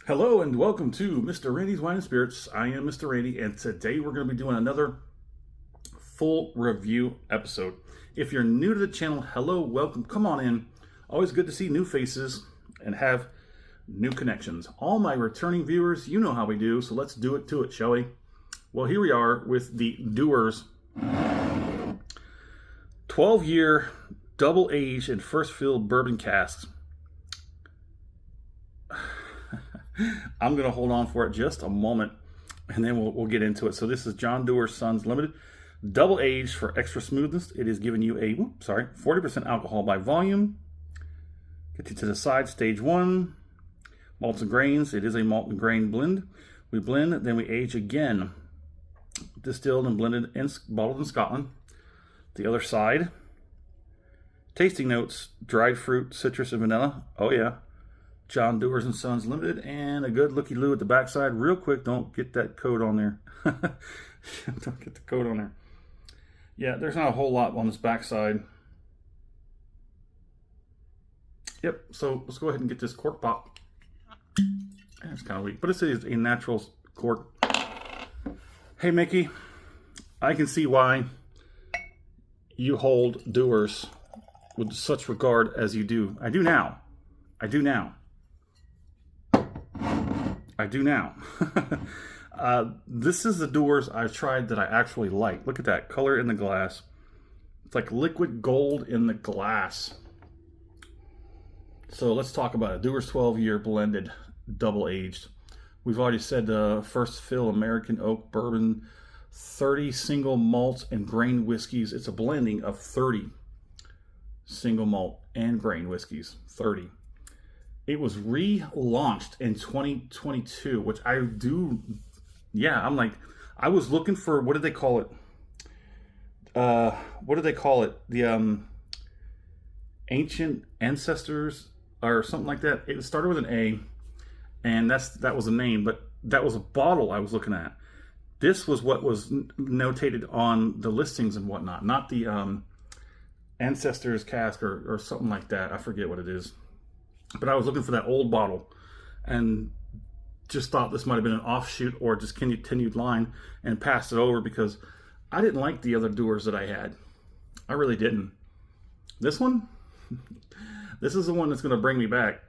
Hello and welcome to Mr. Randy's Wine and Spirits. I am Mr. Randy, and today we're going to be doing another full review episode. If you're new to the channel, hello, welcome, come on in. Always good to see new faces and have new connections. All my returning viewers, you know how we do, so let's do it to it, shall we? Well, here we are with the Dewar's 12-year double-aged and first-filled bourbon casks. I'm going to hold on for it just a moment, and then we'll get into it. So this is John Dewar Sons Limited, double aged for extra smoothness. It is giving you a 40% alcohol by volume. Get you to the side, stage 1, malts and grains. It is a malt and grain blend. We blend, then we age again. Distilled and blended and bottled in Scotland. The other side, tasting notes: dried fruit, citrus, and vanilla. Oh yeah. John Dewar and Sons Limited, and a good looky-loo at the backside. Real quick, don't get that code on there. Don't get the code on there. Yeah, there's not a whole lot on this backside. Yep, so let's go ahead and get this cork pop. It's kind of weak, but it is a natural cork. Hey, Mickey, I can see why you hold Dewar's with such regard as you do. I do now. I do now. I do now. This is the Dewar's I've tried that I actually like. Look at that color in the glass. It's like liquid gold in the glass. So let's talk about it. Dewar's 12-year blended, double-aged. We've already said first fill American oak bourbon, 30 single malts and grain whiskeys. It's a blending of 30 single malt and grain whiskeys. 30. It was relaunched in 2022, which I do, yeah, I'm like, I was looking for, what did they call it? What did they call it? The Ancient Ancestors or something like that. It started with an A, and that was a name, but that was a bottle I was looking at. This was what was notated on the listings and whatnot, not the Ancestors cask or something like that. I forget what it is. But I was looking for that old bottle and just thought this might have been an offshoot or just continued line, and passed it over because I didn't like the other Dewar's that I had. I really didn't. This one, this is the one that's going to bring me back.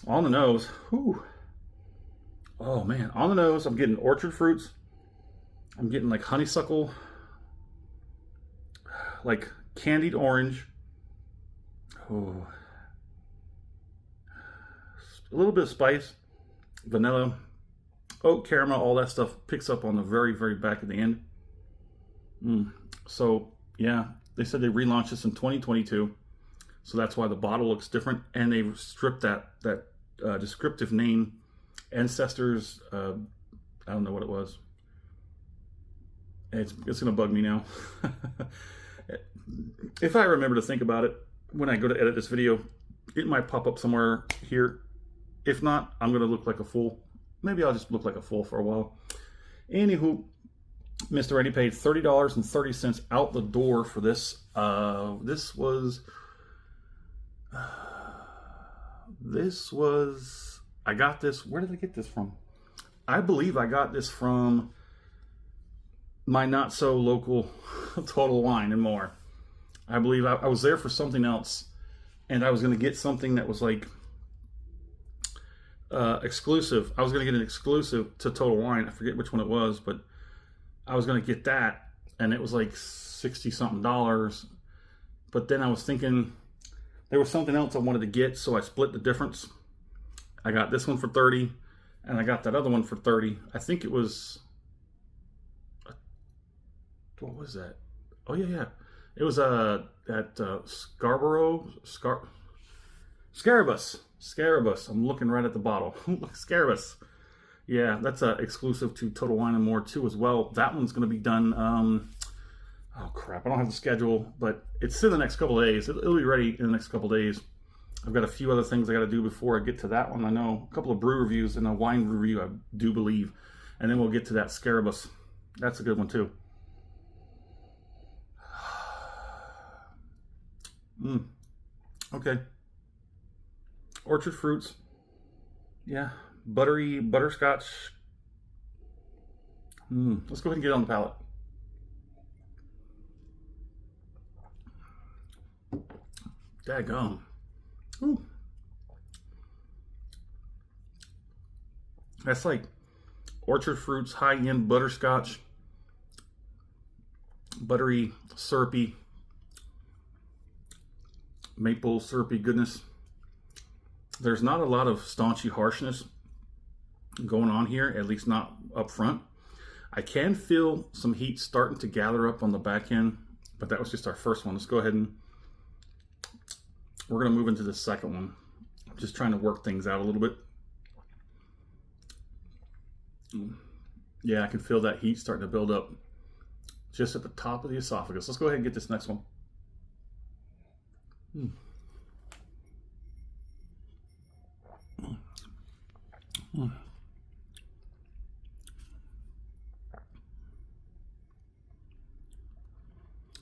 On the nose, whew. Oh man, on the nose, I'm getting orchard fruits. I'm getting like honeysuckle, like candied orange. Oh. A little bit of spice, vanilla, oak, caramel, all that stuff picks up on the very, very back of the end. So, yeah, they said they relaunched this in 2022. So that's why the bottle looks different. And they stripped that descriptive name, Ancestors, I don't know what it was. It's going to bug me now. If I remember to think about it, when I go to edit this video, it might pop up somewhere here. If not, I'm going to look like a fool. Maybe I'll just look like a fool for a while. Anywho, Mr. Randy paid $30.30 out the door for this. This was, I got this, where did I get this from? I believe I got this from my not so local Total Wine and More. I believe I was there for something else, and I was going to get something that was like, exclusive. I was going to get an exclusive to Total Wine. I forget which one it was, but I was going to get that, and it was like $60-something. But then I was thinking there was something else I wanted to get, so I split the difference. I got this one for $30, and I got that other one for $30. I think it was, what was that? Oh yeah. It was at Scarabus. I'm looking right at the bottle. Scarabus. Yeah, that's exclusive to Total Wine and More too as well. That one's going to be done. Oh crap! I don't have the schedule, but it's in the next couple of days. It'll be ready in the next couple of days. I've got a few other things I got to do before I get to that one. I know a couple of brew reviews and a wine review, I do believe, and then we'll get to that Scarabus. That's a good one too. Okay. Orchard fruits. Yeah, buttery butterscotch. Let's go ahead and get it on the palate. Daggone. Ooh. That's like Orchard Fruits high-end butterscotch. Buttery, syrupy, maple syrupy goodness. There's not a lot of staunchy harshness going on here, at least not up front. I can feel some heat starting to gather up on the back end, but that was just our first one. Let's go ahead and we're going to move into the second one. I'm just trying to work things out a little bit. Yeah, I can feel that heat starting to build up just at the top of the esophagus. Let's go ahead and get this next one.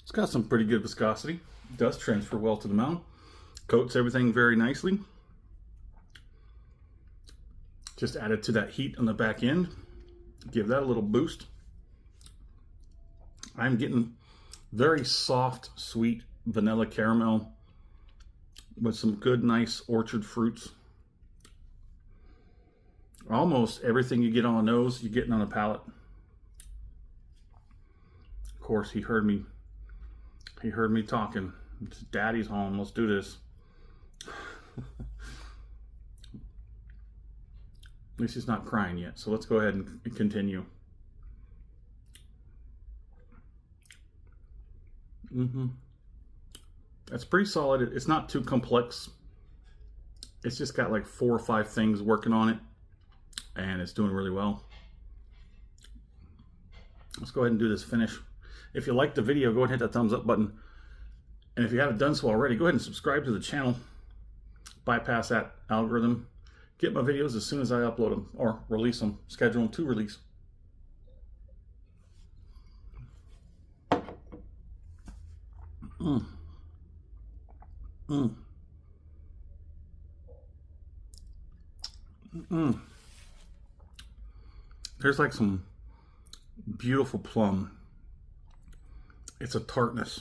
It's got some pretty good viscosity. It does transfer well to the mouth. Coats everything very nicely. Just added to that heat on the back end. Give that a little boost. I'm getting very soft, sweet vanilla caramel with some good, nice orchard fruits. Almost everything you get on the nose, you're getting on the palate. Of course, he heard me talking. Daddy's home. Let's do this. At least he's not crying yet. So let's go ahead and continue. That's pretty solid. It's not too complex. It's just got like 4 or 5 things working on it, and it's doing really well. Let's go ahead and do this finish. If you liked the video, go ahead and hit that thumbs up button. And if you haven't done so already, go ahead and subscribe to the channel. Bypass that algorithm. Get my videos as soon as I upload them or release them. Schedule them to release. There's like some beautiful plum. It's a tartness.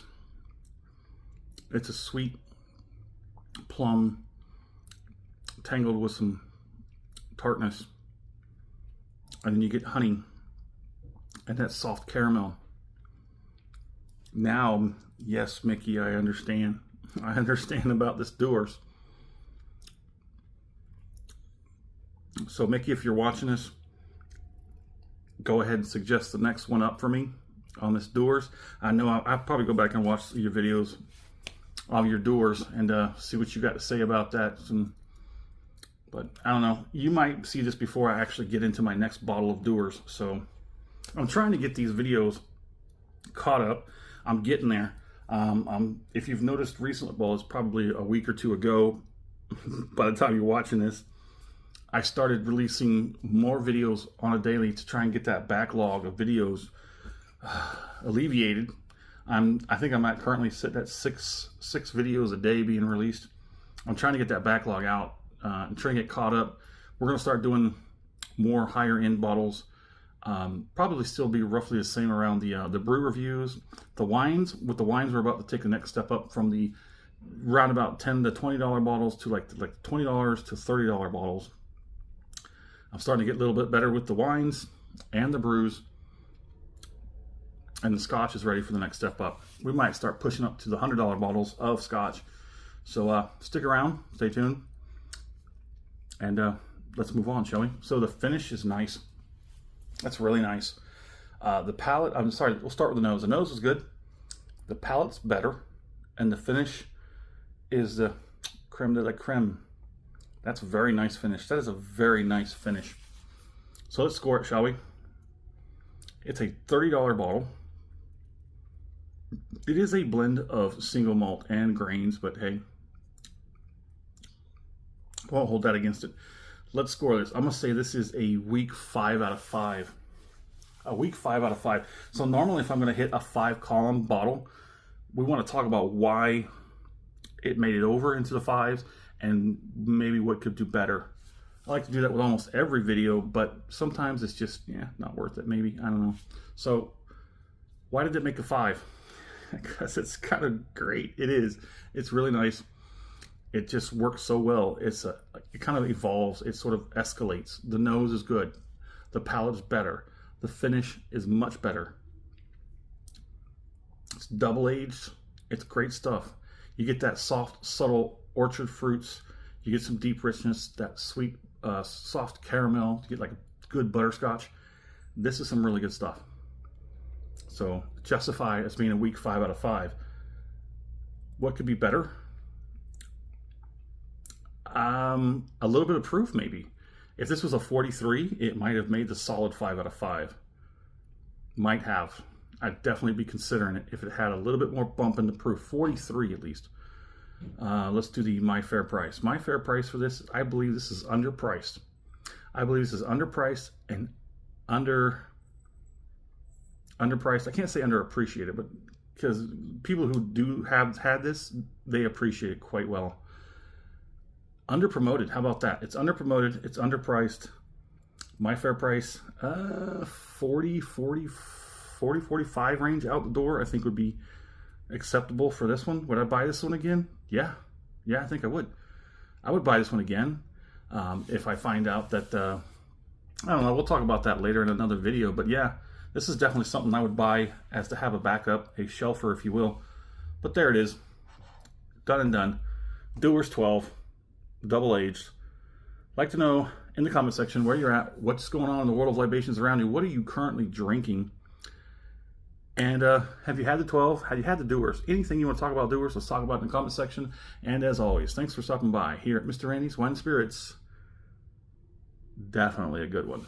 It's a sweet plum tangled with some tartness. And then you get honey and that soft caramel. Now, yes, Mickey, I understand. I understand about this Dewar's. So, Mickey, if you're watching this, go ahead and suggest the next one up for me on this Dewar's. I know I'll probably go back and watch your videos of your Dewar's and see what you got to say about that. But I don't know. You might see this before I actually get into my next bottle of Dewar's. So I'm trying to get these videos caught up. I'm getting there. If you've noticed recently, well, it's probably a week or 2 ago, by the time you're watching this, I started releasing more videos on a daily to try and get that backlog of videos alleviated. I think I'm currently sitting at six videos a day being released. I'm trying to get that backlog out and trying to get caught up. We're going to start doing more higher end bottles. Probably still be roughly the same around the brew reviews. The wines, with the wines, we're about to take the next step up from the round about $10 to $20 bottles to like $20 to $30 bottles. I'm starting to get a little bit better with the wines and the brews. And the Scotch is ready for the next step up. We might start pushing up to the $100 bottles of Scotch. So stick around, stay tuned, and let's move on, shall we? So the finish is nice. That's really nice. The palate, I'm sorry, we'll start with the nose. The nose is good. The palate's better. And the finish is the creme de la creme. That's a very nice finish. That is a very nice finish. So let's score it, shall we? It's a $30 bottle. It is a blend of single malt and grains, but hey, won't hold that against it. Let's score this. I'm going to say this is a weak 5 out of 5. A weak 5 out of 5. So normally if I'm going to hit a 5-column bottle, we want to talk about why it made it over into the 5s and maybe what could do better. I like to do that with almost every video, but sometimes it's just, yeah, not worth it, maybe. I don't know. So why did it make a 5? Because it's kind of great. It is. It's really nice. It just works so well. It kind of evolves. It sort of escalates. The nose is good. The palate is better. The finish is much better. It's double aged. It's great stuff. You get that soft, subtle orchard fruits. You get some deep richness, that sweet, soft caramel. You get like a good butterscotch. This is some really good stuff. So justify as being a weak 5 out of 5. What could be better? A little bit of proof, maybe. If this was a 43, it might have made the solid 5 out of 5. Might have. I'd definitely be considering it if it had a little bit more bump in the proof. 43 at least. Let's do the My Fair Price. My Fair Price for this, I believe this is underpriced. I believe this is underpriced and underpriced. I can't say underappreciated, but because people who do have had this, they appreciate it quite well. Underpromoted, how about that? It's underpromoted, it's underpriced. My Fair Price, 40, 45 range out the door, I think would be acceptable for this one. Would I buy this one again? Yeah, I think I would. I would buy this one again if I find out that, I don't know, we'll talk about that later in another video, but yeah, this is definitely something I would buy as to have a backup, a shelfer if you will. But there it is, done and done. Dewar's 12. Double aged. Like to know in the comment section where you're at, what's going on in the world of libations around you. What are you currently drinking? And have you had the 12? Have you had the Dewars? Anything you want to talk about Dewars, let's talk about it in the comment section. And as always, thanks for stopping by here at Mr. Randy's Wine and Spirits. Definitely a good one.